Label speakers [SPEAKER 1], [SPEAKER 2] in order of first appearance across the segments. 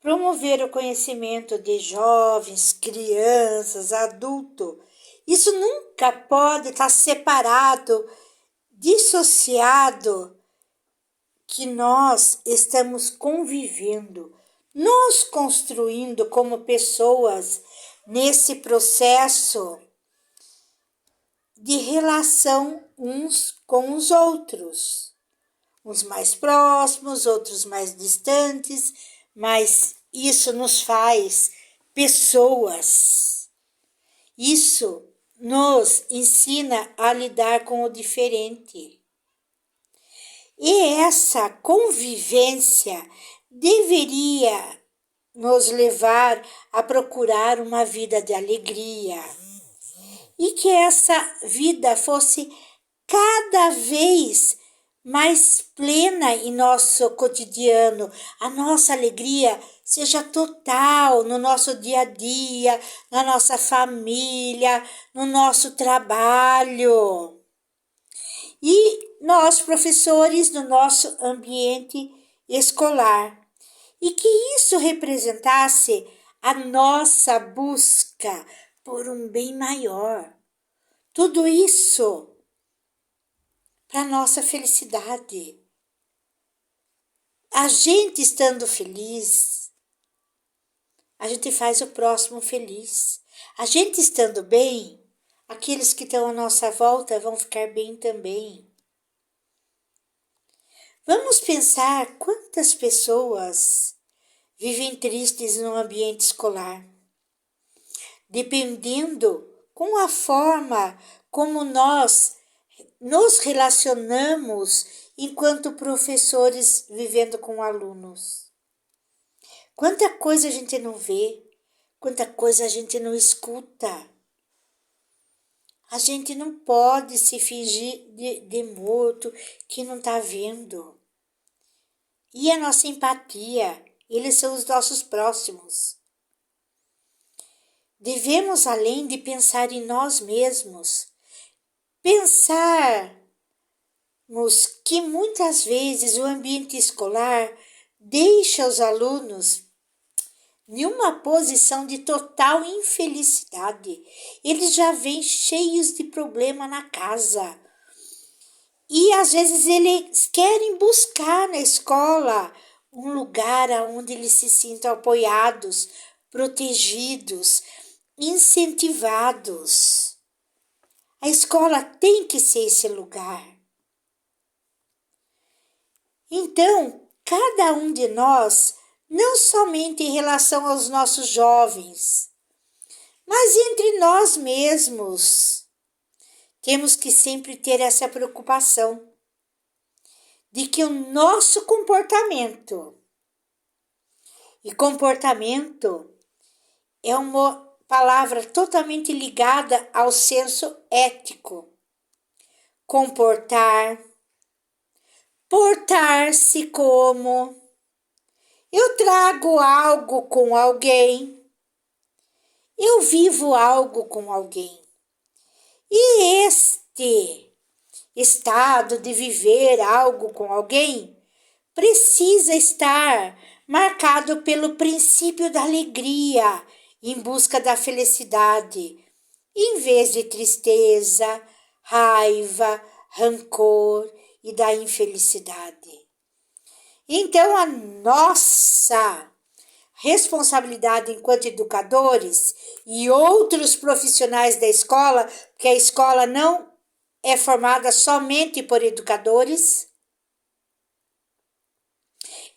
[SPEAKER 1] promover o conhecimento de jovens, crianças, adultos. Isso nunca pode estar separado, dissociado, que nós estamos convivendo, nos construindo como pessoas nesse processo de relação uns com os outros. Uns mais próximos, outros mais distantes, mas isso nos faz pessoas. Isso nos ensina a lidar com o diferente. E essa convivência deveria nos levar a procurar uma vida de alegria. E que essa vida fosse cada vez mais plena em nosso cotidiano, a nossa alegria seja total no nosso dia a dia, na nossa família, no nosso trabalho. E nós, professores, no nosso ambiente escolar. E que isso representasse a nossa busca por um bem maior. Tudo isso para nossa felicidade. A gente estando feliz, a gente faz o próximo feliz. A gente estando bem, aqueles que estão à nossa volta vão ficar bem também. Vamos pensar quantas pessoas vivem tristes no ambiente escolar, dependendo com a forma como nós nos relacionamos enquanto professores vivendo com alunos. Quanta coisa a gente não vê, quanta coisa a gente não escuta. A gente não pode se fingir de morto que não está vendo. E a nossa empatia, eles são os nossos próximos. Devemos, além de pensar em nós mesmos, pensarmos que muitas vezes o ambiente escolar deixa os alunos em uma posição de total infelicidade. Eles já vêm cheios de problema na casa. E às vezes eles querem buscar na escola um lugar onde eles se sintam apoiados, protegidos, incentivados. A escola tem que ser esse lugar. Então, cada um de nós, não somente em relação aos nossos jovens, mas entre nós mesmos, temos que sempre ter essa preocupação de que o nosso comportamento, e comportamento é uma palavra totalmente ligada ao senso ético. Comportar, portar-se como, eu trago algo com alguém, eu vivo algo com alguém. E este estado de viver algo com alguém precisa estar marcado pelo princípio da alegria, em busca da felicidade, em vez de tristeza, raiva, rancor e da infelicidade. Então, a nossa responsabilidade enquanto educadores e outros profissionais da escola, porque a escola não é formada somente por educadores,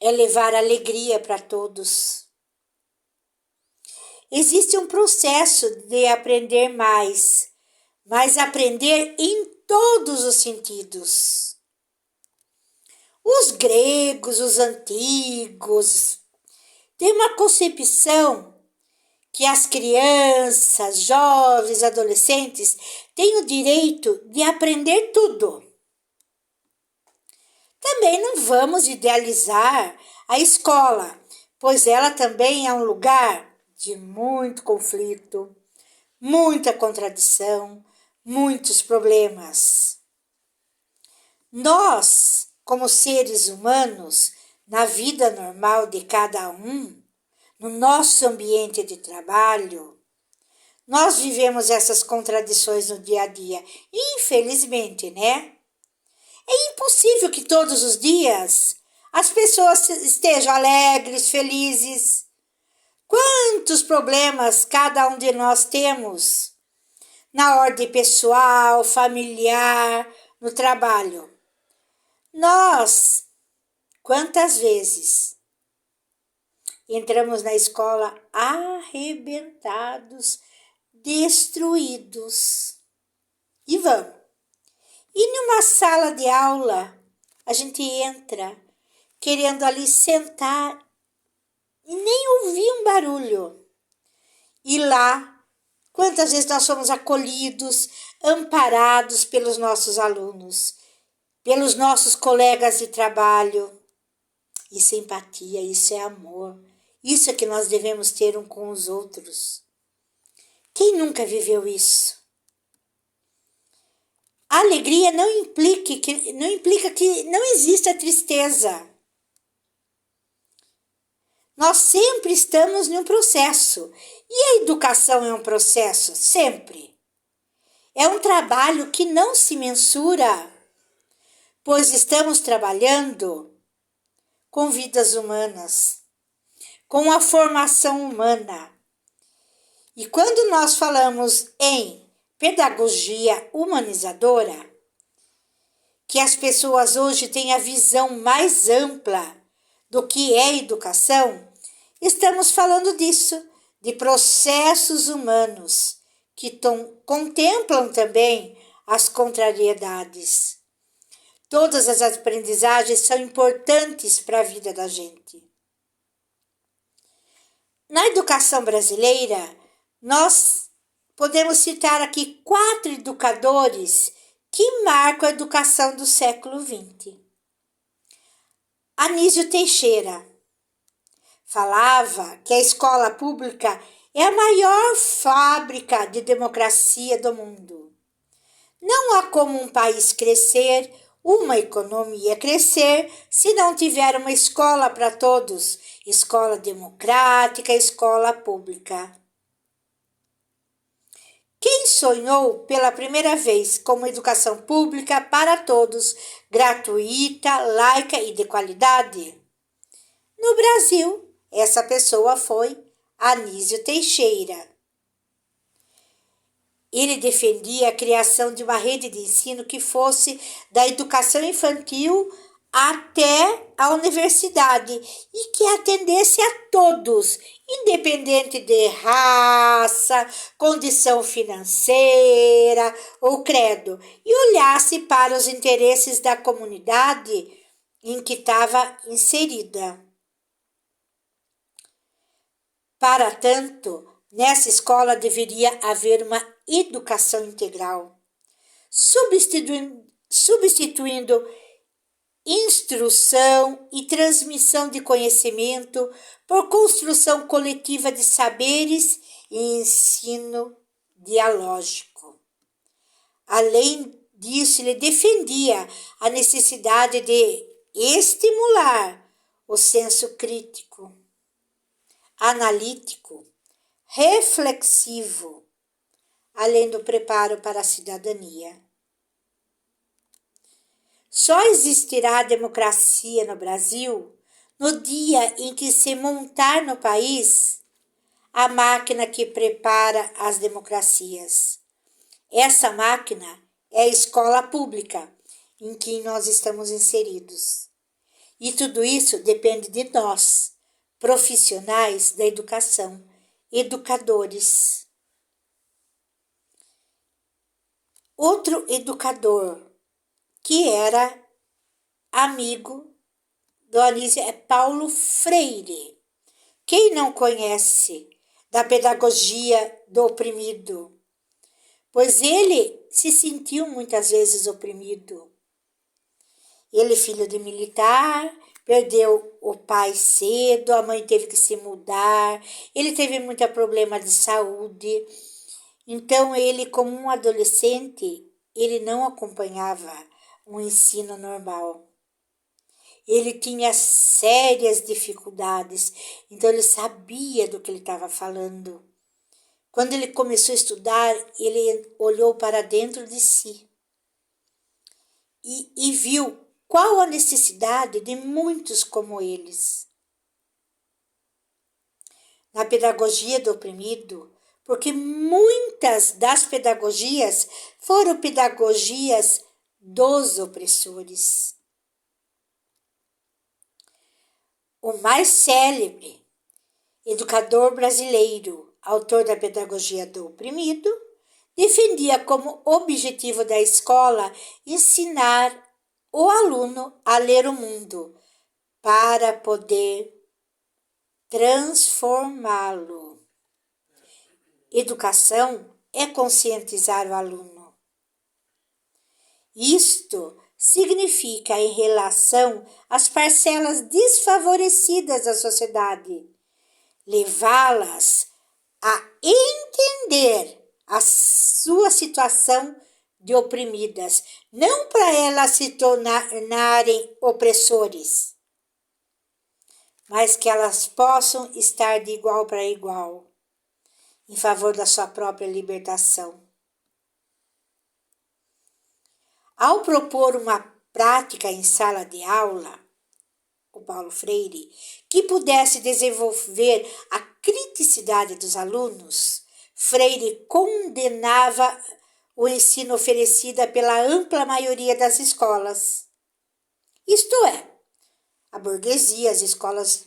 [SPEAKER 1] é levar alegria para todos. Existe um processo de aprender mais, mas aprender em todos os sentidos. Os gregos, os antigos, têm uma concepção que as crianças, jovens, adolescentes têm o direito de aprender tudo. Também não vamos idealizar a escola, pois ela também é um lugar de muito conflito, muita contradição, muitos problemas. Nós, como seres humanos, na vida normal de cada um, no nosso ambiente de trabalho, nós vivemos essas contradições no dia a dia. Infelizmente, né? É impossível que todos os dias as pessoas estejam alegres, felizes. Quantos problemas cada um de nós temos na ordem pessoal, familiar, no trabalho. Nós, quantas vezes entramos na escola arrebentados, destruídos. E vamos. E numa sala de aula, a gente entra querendo ali sentar e nem ouvir um barulho. E lá, quantas vezes nós somos acolhidos, amparados pelos nossos alunos, pelos nossos colegas de trabalho. Isso é empatia, isso é amor. Isso é que nós devemos ter um com os outros. Quem nunca viveu isso? A alegria não implica que não exista tristeza. Nós sempre estamos em um processo. E a educação é um processo, sempre. É um trabalho que não se mensura, pois estamos trabalhando com vidas humanas, com a formação humana. E quando nós falamos em pedagogia humanizadora, que as pessoas hoje têm a visão mais ampla do que é educação, estamos falando disso, de processos humanos que contemplam também as contrariedades. Todas as aprendizagens são importantes para a vida da gente. Na educação brasileira, nós podemos citar aqui 4 educadores que marcam a educação do século XX. Anísio Teixeira falava que a escola pública é a maior fábrica de democracia do mundo. Não há como um país crescer, uma economia crescer, se não tiver uma escola para todos, escola democrática, escola pública. Quem sonhou pela primeira vez com uma educação pública para todos, gratuita, laica e de qualidade? No Brasil, essa pessoa foi Anísio Teixeira. Ele defendia a criação de uma rede de ensino que fosse da educação infantil até a universidade e que atendesse a todos, independente de raça, condição financeira ou credo, e olhasse para os interesses da comunidade em que estava inserida. Para tanto, nessa escola deveria haver uma educação integral, substituindo instrução e transmissão de conhecimento por construção coletiva de saberes e ensino dialógico. Além disso, ele defendia a necessidade de estimular o senso crítico, analítico, reflexivo, além do preparo para a cidadania. Só existirá democracia no Brasil no dia em que se montar no país a máquina que prepara as democracias. Essa máquina é a escola pública em que nós estamos inseridos. E tudo isso depende de nós, profissionais da educação, educadores. Outro educador que era amigo do Anísio é Paulo Freire. Quem não conhece da pedagogia do oprimido? Pois ele se sentiu muitas vezes oprimido. Ele, filho de militar, perdeu o pai cedo, a mãe teve que se mudar, ele teve muito problema de saúde. Então, ele, como um adolescente, ele não acompanhava um ensino normal. ele tinha sérias dificuldades, então ele sabia do que ele estava falando. Quando ele começou a estudar, ele olhou para dentro de si e viu qual a necessidade de muitos como eles. Na pedagogia do oprimido, porque muitas das pedagogias foram pedagogias dos opressores. O mais célebre educador brasileiro, autor da pedagogia do oprimido, defendia como objetivo da escola ensinar o aluno a ler o mundo para poder transformá-lo. Educação é conscientizar o aluno. Isto significa em relação às parcelas desfavorecidas da sociedade, levá-las a entender a sua situação de oprimidas, não para elas se tornarem opressores, mas que elas possam estar de igual para igual, em favor da sua própria libertação. Ao propor uma prática em sala de aula, o Paulo Freire, que pudesse desenvolver a criticidade dos alunos, Freire condenava o ensino oferecido pela ampla maioria das escolas. Isto é, a burguesia, as escolas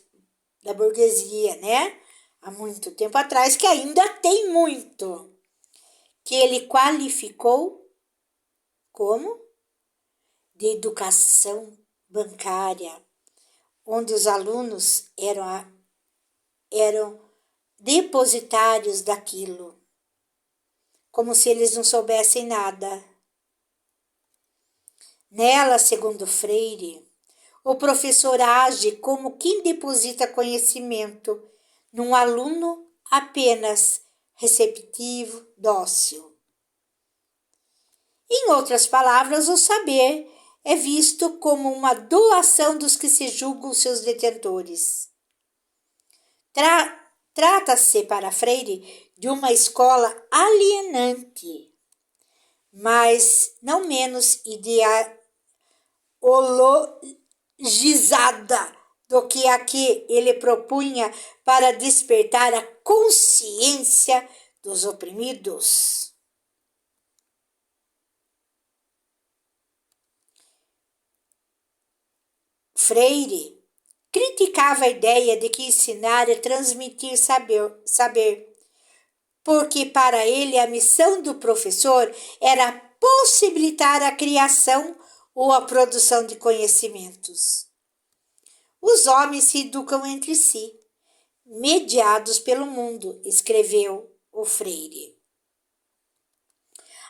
[SPEAKER 1] da burguesia, né? Há muito tempo atrás, que ainda tem muito, que ele qualificou como de educação bancária, onde os alunos eram depositários daquilo, como se eles não soubessem nada. Nela, segundo Freire, o professor age como quem deposita conhecimento num aluno apenas receptivo, dócil. Em outras palavras, o saber é visto como uma doação dos que se julgam seus detentores. Trata-se para Freire de uma escola alienante, mas não menos ideologizada do que a que ele propunha para despertar a consciência dos oprimidos. Freire criticava a ideia de que ensinar é transmitir saber, porque para ele a missão do professor era possibilitar a criação ou a produção de conhecimentos. Os homens se educam entre si, mediados pelo mundo, escreveu o Freire.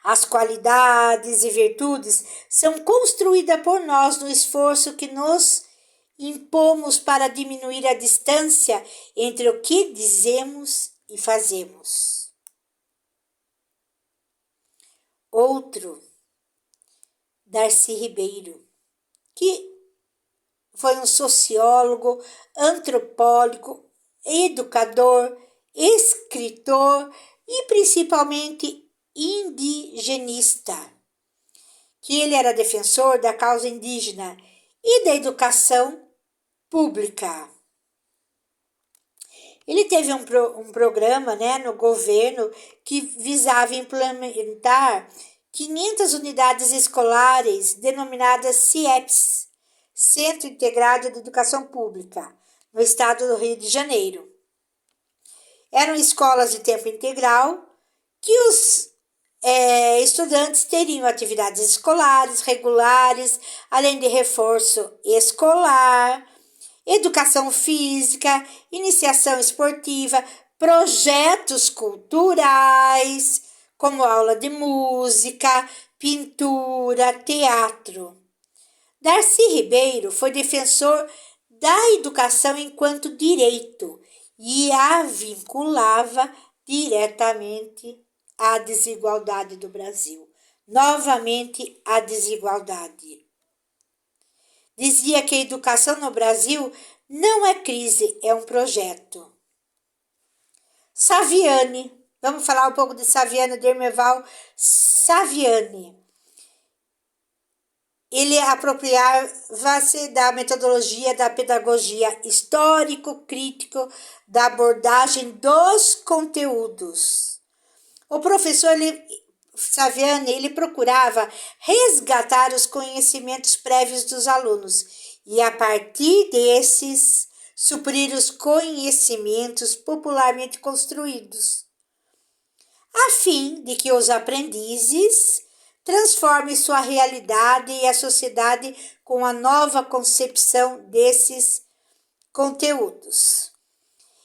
[SPEAKER 1] As qualidades e virtudes são construídas por nós no esforço que nos impomos para diminuir a distância entre o que dizemos e fazemos. Outro, Darcy Ribeiro, que foi um sociólogo, antropólogo, educador, escritor e principalmente indigenista, que ele era defensor da causa indígena e da educação pública. Ele teve um programa, né, no governo que visava implementar 500 unidades escolares denominadas CIEPs, Centro Integrado de Educação Pública, no estado do Rio de Janeiro. Eram escolas de tempo integral que os estudantes teriam atividades escolares regulares, além de reforço escolar, educação física, iniciação esportiva, projetos culturais, como aula de música, pintura, teatro. Darcy Ribeiro foi defensor da educação enquanto direito e a vinculava diretamente à desigualdade do Brasil. Novamente, a desigualdade. dizia que a educação no Brasil não é crise, é um projeto. Saviani, vamos falar um pouco de Saviano de Hermeval Saviani. Ele apropriava-se da metodologia da pedagogia histórico-crítico da abordagem dos conteúdos. O professor Saviani, ele procurava resgatar os conhecimentos prévios dos alunos e, a partir desses, suprir os conhecimentos popularmente construídos, a fim de que os aprendizes transformem sua realidade e a sociedade com a nova concepção desses conteúdos.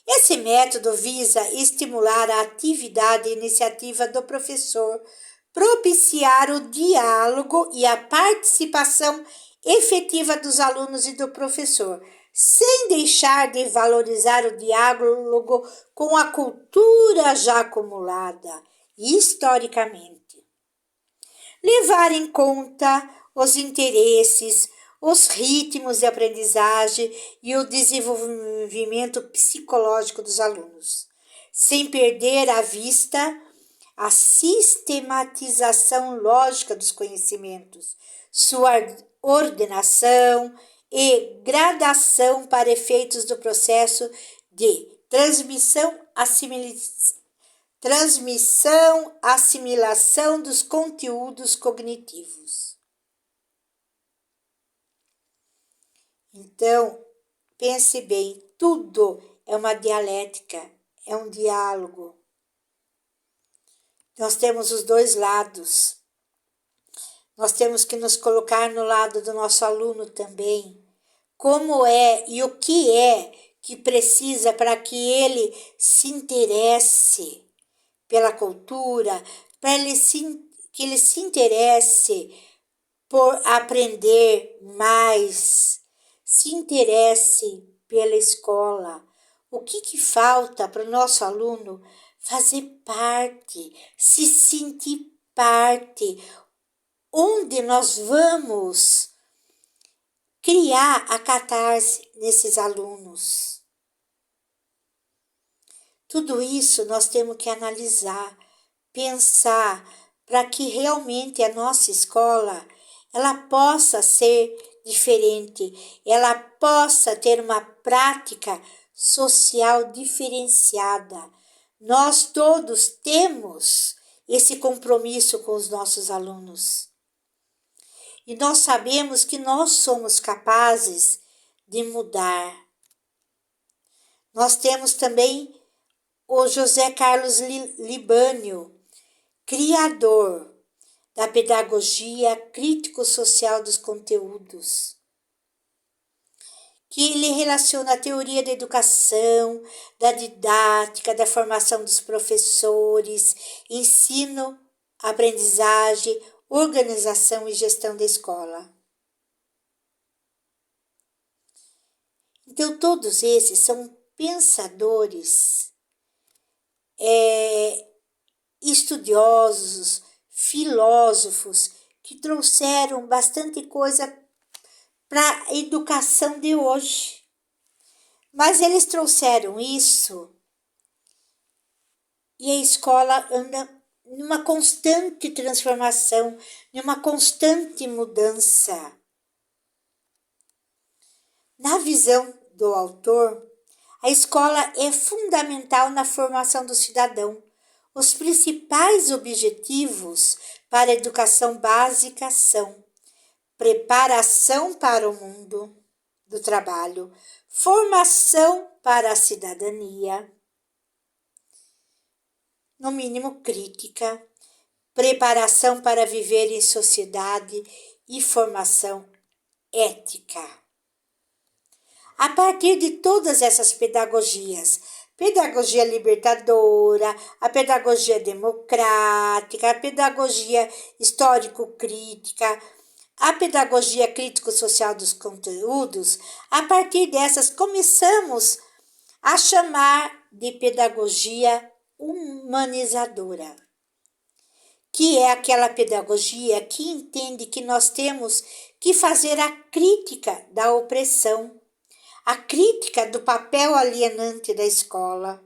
[SPEAKER 1] Esse método visa estimular a atividade e iniciativa do professor, propiciar o diálogo e a participação efetiva dos alunos e do professor, sem deixar de valorizar o diálogo com a cultura já acumulada historicamente. Levar em conta os interesses, os ritmos de aprendizagem e o desenvolvimento psicológico dos alunos, sem perder à vista a sistematização lógica dos conhecimentos, sua ordenação e gradação para efeitos do processo de assimilação dos conteúdos cognitivos. Então, pense bem, tudo é uma dialética, é um diálogo. Nós temos os dois lados. Nós temos que nos colocar no lado do nosso aluno também. Como é e o que é que precisa para que ele se interesse pela cultura, para que ele se interesse por aprender mais, se interesse pela escola. O que falta para o nosso aluno fazer parte, se sentir parte, onde nós vamos criar a catarse nesses alunos. Tudo isso nós temos que analisar, pensar, para que realmente a nossa escola ela possa ser diferente, ela possa ter uma prática social diferenciada. Nós todos temos esse compromisso com os nossos alunos. E nós sabemos que nós somos capazes de mudar. Nós temos também o José Carlos Libânio, criador da pedagogia crítico-social dos conteúdos, que ele relaciona a teoria da educação, da didática, da formação dos professores, ensino, aprendizagem, organização e gestão da escola. Então, todos esses são pensadores, estudiosos, filósofos, que trouxeram bastante coisa para a educação de hoje. Mas eles trouxeram isso e a escola anda numa constante transformação, numa constante mudança. Na visão do autor, a escola é fundamental na formação do cidadão. Os principais objetivos para a educação básica são preparação para o mundo do trabalho, formação para a cidadania, no mínimo crítica, preparação para viver em sociedade e formação ética. A partir de todas essas pedagogias, pedagogia libertadora, a pedagogia democrática, a pedagogia histórico-crítica, a pedagogia crítico-social dos conteúdos, a partir dessas começamos a chamar de pedagogia humanizadora, que é aquela pedagogia que entende que nós temos que fazer a crítica da opressão, a crítica do papel alienante da escola.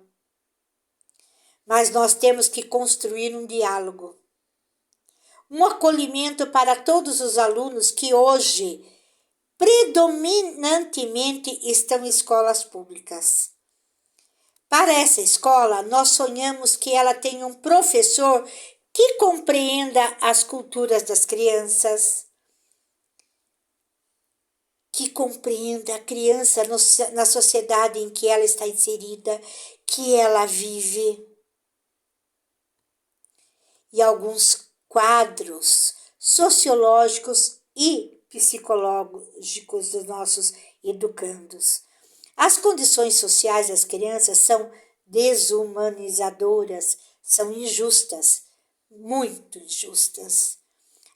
[SPEAKER 1] Mas nós temos que construir um diálogo, um acolhimento para todos os alunos que hoje predominantemente estão em escolas públicas. Para essa escola, nós sonhamos que ela tenha um professor que compreenda as culturas das crianças, que compreenda a criança na sociedade em que ela está inserida, que ela vive. E alguns quadros sociológicos e psicológicos dos nossos educandos. As condições sociais das crianças são desumanizadoras, são injustas, muito injustas.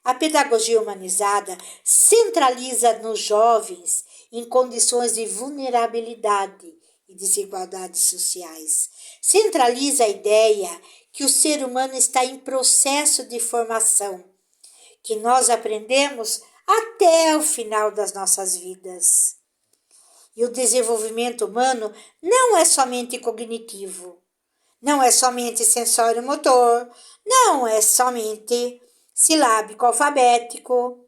[SPEAKER 1] A pedagogia humanizada centraliza nos jovens em condições de vulnerabilidade e desigualdades sociais. Centraliza a ideia que o ser humano está em processo de formação, que nós aprendemos até o final das nossas vidas. E o desenvolvimento humano não é somente cognitivo, não é somente sensório-motor, não é somente silábico-alfabético.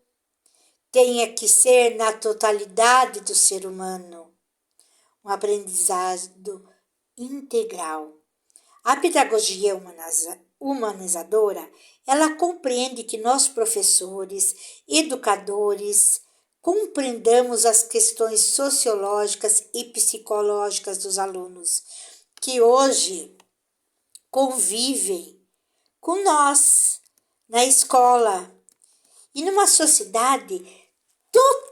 [SPEAKER 1] Tem que ser na totalidade do ser humano, um aprendizado integral. A pedagogia humanizadora, ela compreende que nós, professores, educadores, compreendamos as questões sociológicas e psicológicas dos alunos, que hoje convivem com nós na escola e numa sociedade